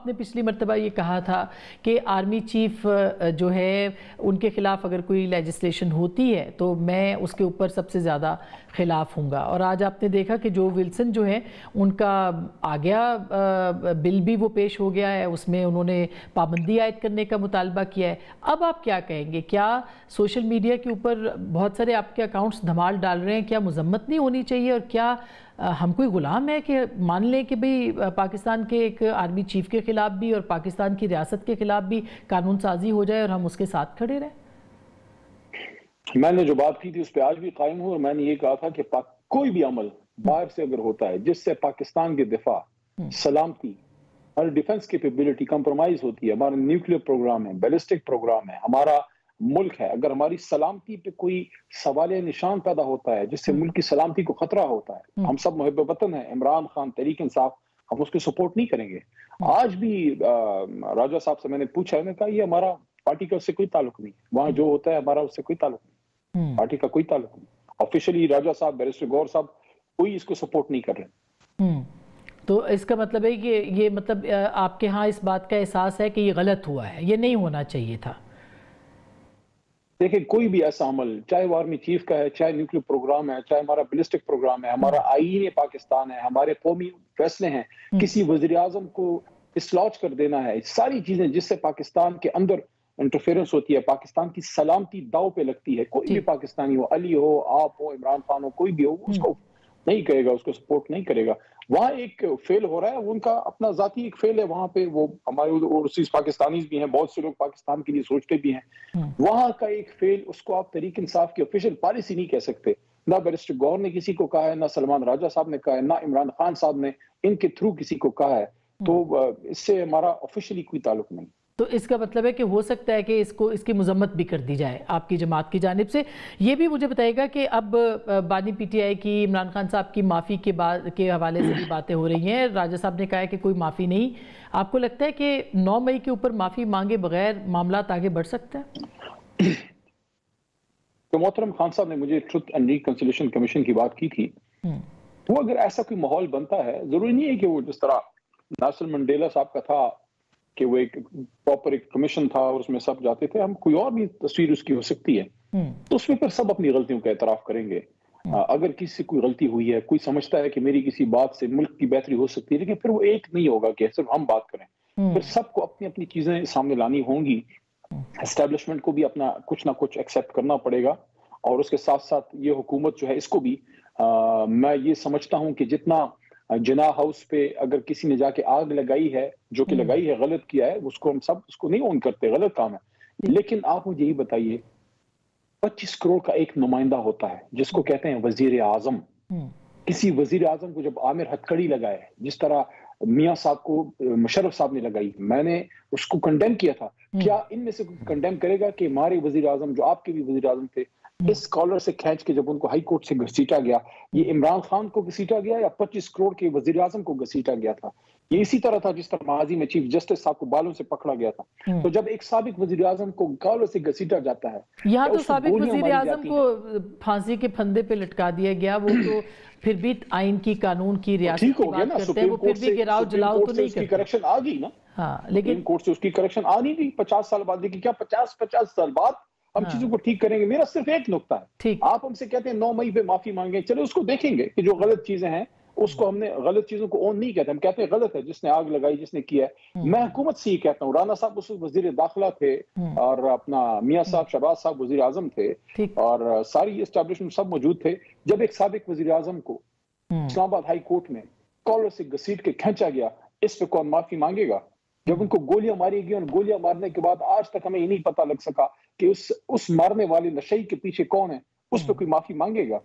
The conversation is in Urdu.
نے پچھلی مرتبہ یہ کہا تھا کہ آرمی چیف جو ہے ان کے خلاف اگر کوئی لیجسلیشن ہوتی ہے تو میں اس کے اوپر سب سے زیادہ خلاف ہوں گا، اور آج آپ نے دیکھا کہ جو ولسن جو ہیں ان کا آ گیا بل بھی وہ پیش ہو گیا ہے، اس میں انہوں نے پابندی عائد کرنے کا مطالبہ کیا ہے۔ اب آپ کیا کہیں گے؟ کیا سوشل میڈیا کے اوپر بہت سارے آپ کے اکاؤنٹس دھمال ڈال رہے ہیں، کیا مذمت نہیں ہونی چاہیے؟ اور کیا ہم کوئی غلام ہے کہ مان لیں کہ بھئی پاکستان کے ایک آرمی چیف کے خلاف بھی اور پاکستان کی ریاست کے خلاف بھی قانون سازی ہو جائے اور ہم اس کے ساتھ کھڑے رہیں؟ میں نے جو بات کی تھی اس پہ آج بھی قائم ہوں، اور میں نے یہ کہا تھا کہ کوئی بھی عمل باہر سے اگر ہوتا ہے جس سے پاکستان کے دفاع، سلامتی اور ڈیفنس کیپیبلٹی کمپرومائز ہوتی ہے، ہمارا نیوکلیر پروگرام ہے، بیلسٹک پروگرام ہے، ہمارا ملک ہے، اگر ہماری سلامتی پہ کوئی سوال نشان پیدا ہوتا ہے جس سے ملک کی سلامتی کو خطرہ ہوتا ہے، ہم سب محب وطن ہیں، عمران خان، تحریک انصاف، ہم اس کے سپورٹ نہیں کریں گے۔ آج بھی راجہ صاحب سے میں نے پوچھا، میں نے کہا یہ ہمارا پارٹی کا اس سے کوئی تعلق نہیں، وہاں جو ہوتا ہے ہمارا اس سے کوئی تعلق نہیں، پارٹی کا کوئی تعلق نہیں۔ آفیشلی راجہ صاحب، بیرسٹر گور صاحب کوئی اس کو سپورٹ نہیں کر رہے۔ تو اس کا مطلب ہے کہ یہ مطلب آپ کے ہاں اس بات کا احساس ہے کہ یہ غلط ہوا ہے، یہ نہیں ہونا چاہیے تھا؟ دیکھیں، کوئی بھی ایسا عمل، چاہے وہ آرمی چیف کا ہے، چاہے نیوکلیر پروگرام ہے، چاہے ہمارا بیلسٹک پروگرام ہے، ہمارا آئین پاکستان ہے، ہمارے قومی فیصلے ہیں، کسی وزیر اعظم کو ڈسلوج کر دینا ہے، ساری چیزیں جس سے پاکستان کے اندر انٹرفیئرنس ہوتی ہے، پاکستان کی سلامتی داؤ پہ لگتی ہے، کوئی بھی پاکستانی ہو، علی ہو، آپ ہو، عمران خان ہو، کوئی بھی ہو، اس کو نہیں کرے گا، اس کو سپورٹ نہیں کرے گا۔ وہاں ایک فیل ہو رہا ہے، وہ ان کا اپنا ذاتی ایک فیل ہے وہاں پہ، وہ ہمارے اوورسیز پاکستانیز بھی ہیں، بہت سے لوگ پاکستان کے لیے سوچتے بھی ہیں، وہاں کا ایک فیل، اس کو آپ تحریک انصاف کی آفیشیل پالیسی نہیں کہہ سکتے۔ نہ بیرسٹر گور نے کسی کو کہا ہے، نہ سلمان راجہ صاحب نے کہا ہے، نہ عمران خان صاحب نے ان کے تھرو کسی کو کہا ہے، تو اس سے ہمارا آفیشلی کوئی تعلق نہیں۔ تو اس کا مطلب ہے کہ ہو سکتا ہے کہ اس کی مذمت بھی کر دی جائے آپ کی جماعت کی جانب سے۔ یہ بھی مجھے بتائے گا کہ اب بانی پی ٹی آئی کی، عمران خان صاحب کی معافی کے حوالے سے بھی باتیں ہو رہی ہیں، راجہ صاحب نے کہا ہے کہ کوئی معافی نہیں۔ آپ کو لگتا ہے کہ 9 مئی کے اوپر معافی مانگے بغیر معاملات آگے بڑھ سکتا ہے؟ تو محترم خان صاحب نے مجھے ٹروتھ اینڈ ریکنسیلیشن کمیشن کی بات کی تھی، وہ اگر ایسا کوئی ماحول بنتا ہے، ضروری نہیں ہے کہ وہ جس طرح نیلسن منڈیلا صاحب کا تھا کہ وہ ایک پراپر ایک کمیشن تھا اور اس میں سب جاتے تھے، ہم کوئی اور بھی تصویر اس کی ہو سکتی ہے، تو اس میں پھر سب اپنی غلطیوں کا اعتراف کریں گے۔ اگر کسی سے کوئی غلطی ہوئی ہے، کوئی سمجھتا ہے کہ میری کسی بات سے ملک کی بہتری ہو سکتی ہے، لیکن پھر وہ ایک نہیں ہوگا کہ صرف ہم بات کریں، پھر سب کو اپنی اپنی چیزیں سامنے لانی ہوں گی۔ اسٹیبلشمنٹ کو بھی اپنا کچھ نہ کچھ ایکسیپٹ کرنا پڑے گا، اور اس کے ساتھ ساتھ یہ حکومت جو ہے اس کو بھی میں یہ سمجھتا ہوں کہ جتنا جناح ہاؤس پہ اگر کسی نے جا کے آگ لگائی ہے، جو کہ لگائی ہے، غلط کیا ہے، اس کو ہم سب اس کو نہیں اون کرتے، غلط کام ہے، لیکن آپ مجھے یہی بتائیے 25 کروڑ کا ایک نمائندہ ہوتا ہے جس کو کہتے ہیں وزیر اعظم۔ کسی وزیر اعظم کو جب عامر ہتھکڑی لگائے، جس طرح میاں صاحب کو مشرف صاحب نے لگائی، میں نے اس کو کنڈیم کیا تھا، کیا ان میں سے کنڈیم کرے گا کہ ہمارے وزیر اعظم جو آپ کے بھی وزیر اعظم تھے، اس کالر سے کھینچ کے جب ان کو ہائی کورٹ سے گھسیٹا گیا، یہ عمران خان کو گھسیٹا گیا یا 25 کروڑ کے وزیر اعظم کو گھسیٹا گیا تھا؟ یہ اسی طرح تھا جس طرح ماضی میں چیف جسٹس صاحب کو بالوں سے پکڑا گیا تھا۔ تو جب ایک سابق وزیر اعظم کو کالر سے گھسیٹا جاتا ہے، یہاں تو سابق وزیر اعظم کو پھانسی کے پھندے پہ لٹکا دیا گیا، وہ تو پھر بھی آئین کی، قانون کی، ریاست کی بات کرتے ہیں، وہ پھر بھی گراؤ جلاؤ تو نہیں کرتے۔ کریکشن آ گئی نا، ہاں، لیکن سپریم کورٹ سے اس کی کریکشن آ نہیں گئی 50 سال بعد، لیکن کیا 50 سال بعد ہم چیزوں کو ٹھیک کریں گے؟ میرا صرف ایک نقطہ ہے، آپ ہم سے کہتے ہیں 9 مئی پہ معافی مانگیں، چلے اس کو دیکھیں گے کہ جو غلط چیزیں ہیں اس کو ہم نے غلط چیزوں کو اون نہیں کہتے، ہم کہتے ہیں غلط ہے، جس نے آگ لگائی، جس نے کیا ہے۔ میں حکومت سے ہی کہتا ہوں، رانا صاحب اس وزیر داخلہ تھے، اور اپنا میاں صاحب شہباز صاحب وزیر اعظم تھے، اور ساری اسٹیبلشمنٹ سب موجود تھے۔ جب ایک سابق وزیر اعظم کو اسلام آباد ہائی کورٹ میں کالر سے گھسیٹ کے کھینچا گیا، اس پہ کون معافی مانگے گا؟ جب ان کو گولیاں ماری گئی، اور گولیاں مارنے کے بعد آج تک ہمیں یہ نہیں پتہ لگ سکا کہ اس مارنے والے نشئی کے پیچھے کون ہے، اس پہ کوئی معافی مانگے گا؟